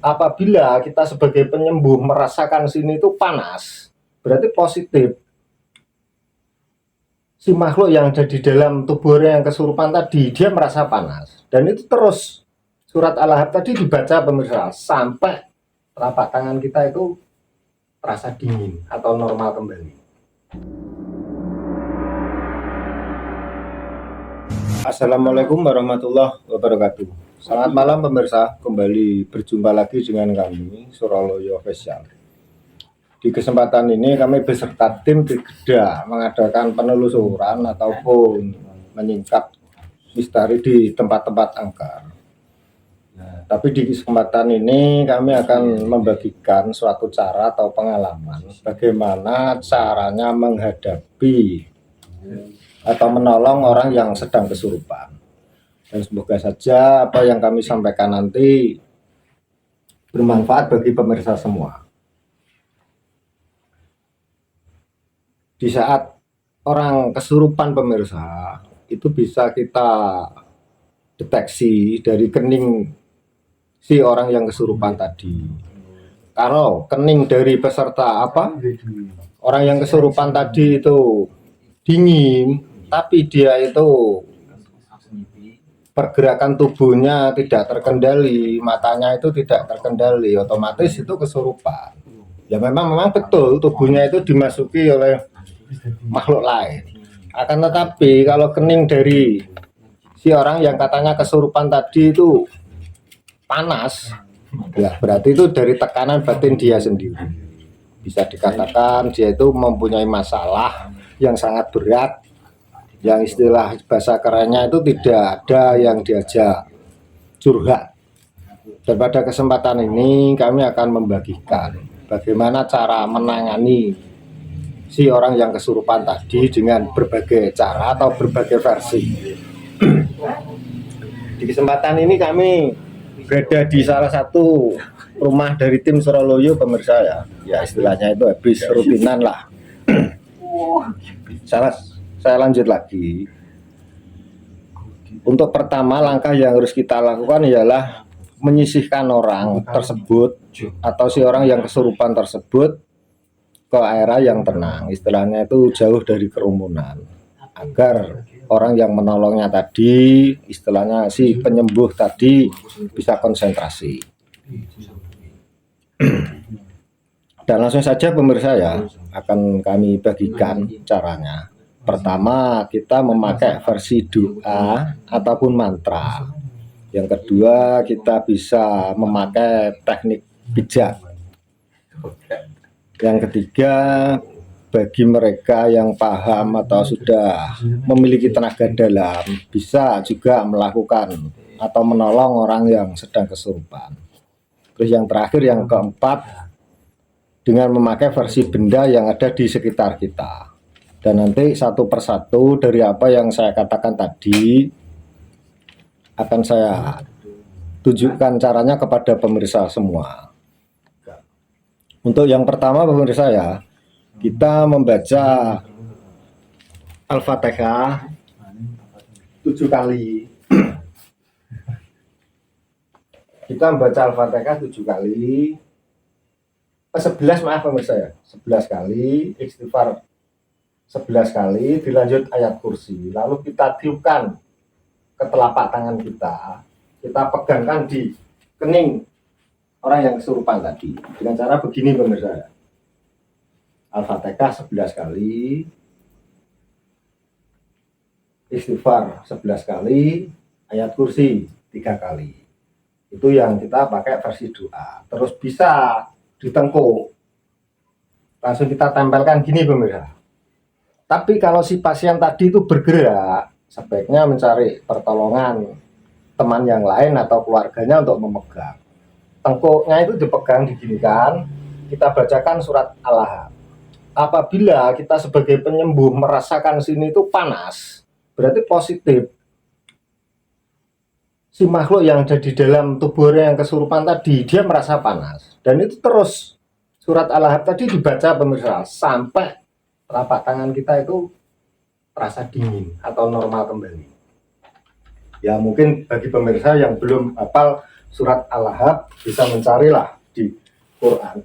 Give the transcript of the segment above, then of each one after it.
Apabila kita sebagai penyembuh merasakan sini itu panas, berarti positif. Si makhluk yang ada di dalam tubuhnya yang kesurupan tadi, dia merasa panas. Dan itu terus surat Al-Ahab tadi dibaca pemirsa, sampai telapak tangan kita itu terasa dingin atau normal kembali. Assalamualaikum warahmatullahi wabarakatuh. Selamat malam pemirsa, kembali berjumpa lagi dengan kami Suraloyo Official. Di kesempatan ini kami beserta tim tidak mengadakan penelusuran ataupun menyingkap misteri di tempat-tempat angker. Tapi di kesempatan ini kami akan membagikan suatu cara atau pengalaman bagaimana caranya menghadapi atau menolong orang yang sedang kesurupan. Dan semoga saja apa yang kami sampaikan nanti bermanfaat bagi pemirsa semua. Di saat orang kesurupan pemirsa, itu bisa kita deteksi dari kening si orang yang kesurupan tadi. Kalau kening dari peserta orang yang kesurupan tadi itu dingin, tapi dia itu pergerakan tubuhnya tidak terkendali, matanya itu tidak terkendali, otomatis itu kesurupan. Ya memang betul tubuhnya itu dimasuki oleh makhluk lain. Akan tetapi kalau kening dari si orang yang katanya kesurupan tadi itu panas, ya berarti itu dari tekanan batin dia sendiri. Bisa dikatakan dia itu mempunyai masalah yang sangat berat, yang istilah bahasa kerennya itu tidak ada yang diajak curhat. Dan pada kesempatan ini kami akan membagikan bagaimana cara menangani si orang yang kesurupan tadi dengan berbagai cara atau berbagai versi. Di kesempatan ini kami berada di salah satu rumah dari tim Suraloyo pemirsa ya istilahnya itu habis rutinan lah. Saya lanjut lagi. Untuk pertama langkah yang harus kita lakukan ialah menyisihkan orang tersebut atau si orang yang kesurupan tersebut ke area yang tenang, istilahnya itu jauh dari kerumunan, agar orang yang menolongnya tadi, istilahnya si penyembuh tadi bisa konsentrasi. Dan langsung saja pemirsa ya, akan kami bagikan caranya. Pertama, kita memakai versi doa ataupun mantra. Yang kedua, kita bisa memakai teknik pijat. Yang ketiga, bagi mereka yang paham atau sudah memiliki tenaga dalam, bisa juga melakukan atau menolong orang yang sedang kesurupan. Terus yang terakhir, yang keempat, dengan memakai versi benda yang ada di sekitar kita. Dan nanti satu persatu dari apa yang saya katakan tadi akan saya tunjukkan caranya kepada pemirsa semua. Untuk yang pertama pemirsa ya, kita membaca Al-Fatihah 7 kali. Kita membaca Al-Fatihah 7 kali. 11 maaf pemirsa ya, 11 kali, istighfar 11 kali, dilanjut ayat kursi. Lalu kita tiupkan ke telapak tangan kita pegangkan di kening orang yang kesurupan tadi dengan cara begini pemirsa. Al-Fatihah 11 kali, istighfar 11 kali, ayat kursi 3 kali. Itu yang kita pakai versi doa. Terus bisa ditengkuk, langsung kita tempelkan gini pemirsa. Tapi kalau si pasien tadi itu bergerak, sebaiknya mencari pertolongan teman yang lain atau keluarganya untuk memegang. Tengkuknya itu dipegang, diginikan, kita bacakan surat Al-Ahab. Apabila kita sebagai penyembuh merasakan sini itu panas, berarti positif. Si makhluk yang ada di dalam tubuhnya yang kesurupan tadi, dia merasa panas. Dan itu terus surat Al-Ahab tadi dibaca pemirsa, sampai telapak tangan kita itu terasa dingin atau normal kembali. Ya mungkin bagi pemirsa yang belum hafal surat Al-Lahab, bisa mencarilah di Quran.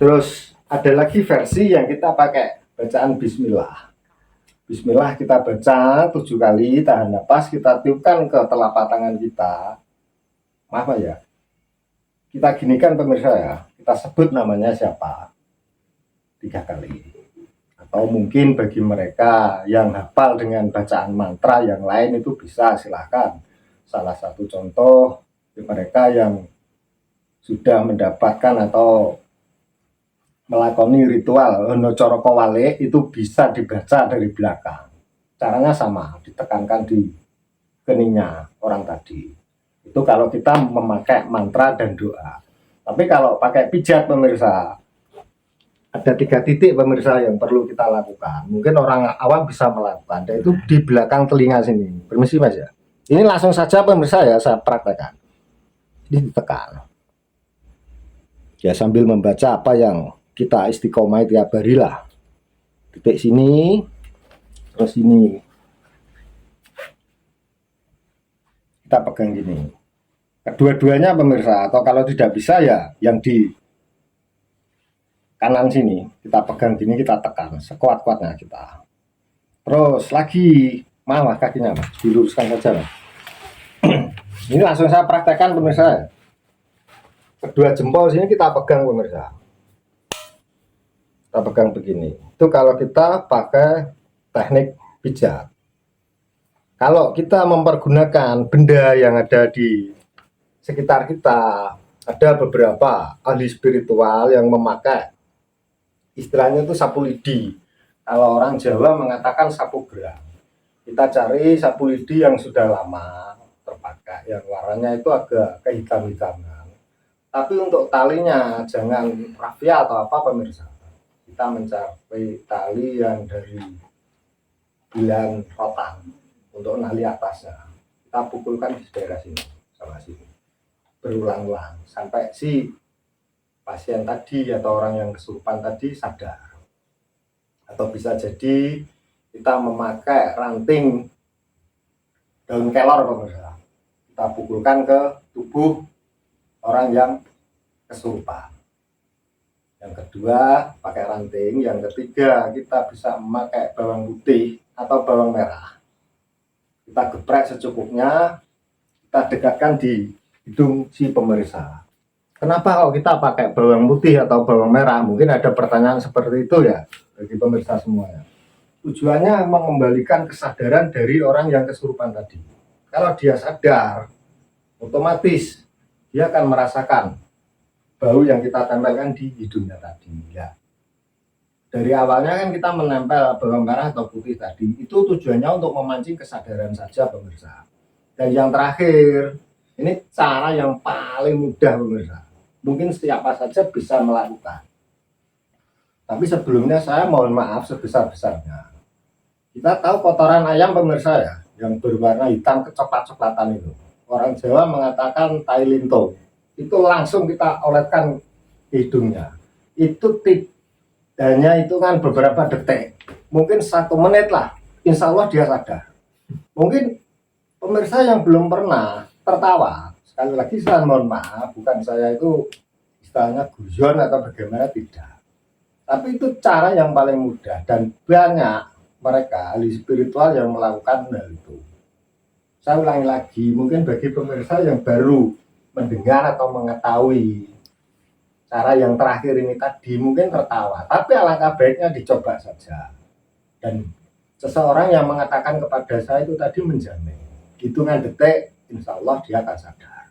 Terus ada lagi versi yang kita pakai bacaan Bismillah. Bismillah kita baca 7 kali, tahan napas, kita tiupkan ke telapak tangan kita. Maaf ya, kita ginikan pemirsa ya, kita sebut namanya siapa 3 kali. Atau mungkin bagi mereka yang hafal dengan bacaan mantra yang lain itu bisa, silahkan. Salah satu contoh mereka yang sudah mendapatkan atau melakoni ritual Hono Coroko Wale itu bisa dibaca dari belakang. Caranya sama, ditekankan di keningnya orang tadi. Itu kalau kita memakai mantra dan doa. Tapi kalau pakai pijat pemirsa, ada 3 titik pemirsa yang perlu kita lakukan. Mungkin orang awam bisa melakukan, yaitu di belakang telinga sini. Permisi Mas ya. Ini langsung saja pemirsa ya, saya praktekkan. Ini ditekan. Ya sambil membaca apa yang kita istiqomah tiap hari lah. Titik sini, terus ini. Kita pegang gini. Kedua-duanya pemirsa, atau kalau tidak bisa ya yang di kanan sini kita pegang gini, kita tekan sekuat-kuatnya kita. Terus lagi malah kakinya Mas, diluruskan saja Mas. Ini langsung saya praktekkan pemirsa. Kedua jempol sini kita pegang pemirsa. Kita pegang begini. Itu kalau kita pakai teknik pijat. Kalau kita mempergunakan benda yang ada di sekitar kita, ada beberapa ahli spiritual yang memakai istilahnya itu sapu lidi. Kalau orang Jawa mengatakan sapu gerang. Kita cari sapu lidi yang sudah lama terpakai, yang warnanya itu agak kehitam-hitaman. Tapi untuk talinya jangan rafia atau apa pemirsa. Kita mencari tali yang dari bilan rotan untuk nali atasnya. Kita pukulkan di daerah sini sama sini. Berulang-ulang sampai si pasien tadi atau orang yang kesurupan tadi sadar. Atau bisa jadi kita memakai ranting daun kelor pemirsa. Kita pukulkan ke tubuh orang yang kesurupan. Yang kedua pakai ranting. Yang ketiga kita bisa memakai bawang putih atau bawang merah. Kita geprek secukupnya. Kita dekatkan di hidung si pemirsa. Kenapa kalau kita pakai bawang putih atau bawang merah? Mungkin ada pertanyaan seperti itu ya bagi pemirsa semuanya. Tujuannya mengembalikan kesadaran dari orang yang kesurupan tadi. Kalau dia sadar, otomatis dia akan merasakan bau yang kita tempelkan di hidungnya tadi. Ya. Dari awalnya kan kita menempel bawang merah atau putih tadi, itu tujuannya untuk memancing kesadaran saja pemirsa. Dan yang terakhir, ini cara yang paling mudah pemirsa. Mungkin siapa saja bisa melakukan. Tapi sebelumnya saya mohon maaf sebesar-besarnya. Kita tahu kotoran ayam pemirsa ya, yang berwarna hitam kecoklat-coklatan itu. Orang Jawa mengatakan tai linto. Itu langsung kita oleskan hidungnya. Itu hanya hitungan beberapa detik. Mungkin 1 menit lah. Insya Allah dia sadar. Mungkin pemirsa yang belum pernah tertawa. Sekali lagi saya mohon maaf, bukan saya itu istilahnya guyon atau bagaimana, tidak. Tapi itu cara yang paling mudah dan banyak mereka ahli spiritual yang melakukan hal itu. Saya ulangi lagi, mungkin bagi pemirsa yang baru mendengar atau mengetahui cara yang terakhir ini tadi mungkin tertawa, tapi alangkah baiknya dicoba saja. Dan seseorang yang mengatakan kepada saya itu tadi menjamin hitungan detik insya Allah dia akan sadar.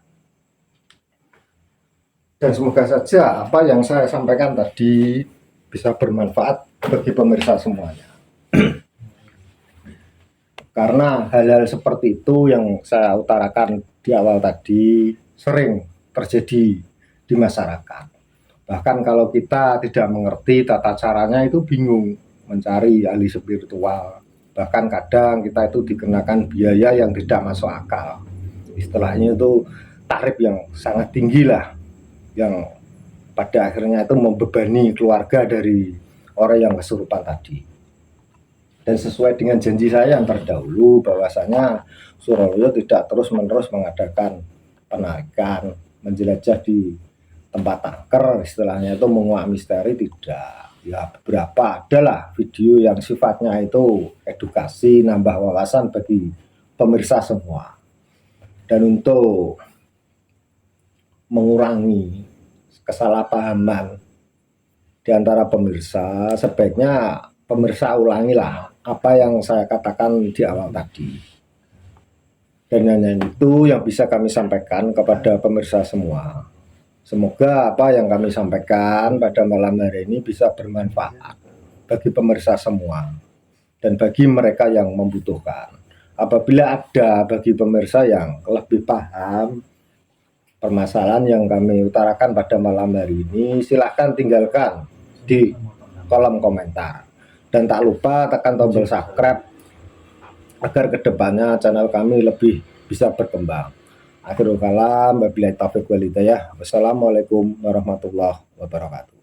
Dan semoga saja apa yang saya sampaikan tadi bisa bermanfaat bagi pemirsa semuanya. Karena hal-hal seperti itu yang saya utarakan di awal tadi sering terjadi di masyarakat. Bahkan kalau kita tidak mengerti tata caranya itu bingung mencari ahli spiritual. Bahkan kadang kita itu dikenakan biaya yang tidak masuk akal. Istilahnya itu tarif yang sangat tinggi lah, yang pada akhirnya itu membebani keluarga dari orang yang kesurupan tadi. Dan sesuai dengan janji saya yang terdahulu bahwasanya Suralaya tidak terus-menerus mengadakan penarikan, menjelajah di tempat angker, istilahnya itu menguak misteri, tidak. Ya beberapa adalah video yang sifatnya itu edukasi, nambah wawasan bagi pemirsa semua. Dan untuk mengurangi kesalahpahaman di antara pemirsa, sebaiknya pemirsa ulangilah apa yang saya katakan di awal tadi. Dan hanya itu yang bisa kami sampaikan kepada pemirsa semua. Semoga apa yang kami sampaikan pada malam hari ini bisa bermanfaat bagi pemirsa semua dan bagi mereka yang membutuhkan. Apabila ada bagi pemirsa yang lebih paham permasalahan yang kami utarakan pada malam hari ini, silahkan tinggalkan di kolom komentar. Dan tak lupa tekan tombol subscribe agar kedepannya channel kami lebih bisa berkembang. Akhirul kalam, wabillahi taufiq wal hidayah. Wassalamualaikum warahmatullahi wabarakatuh.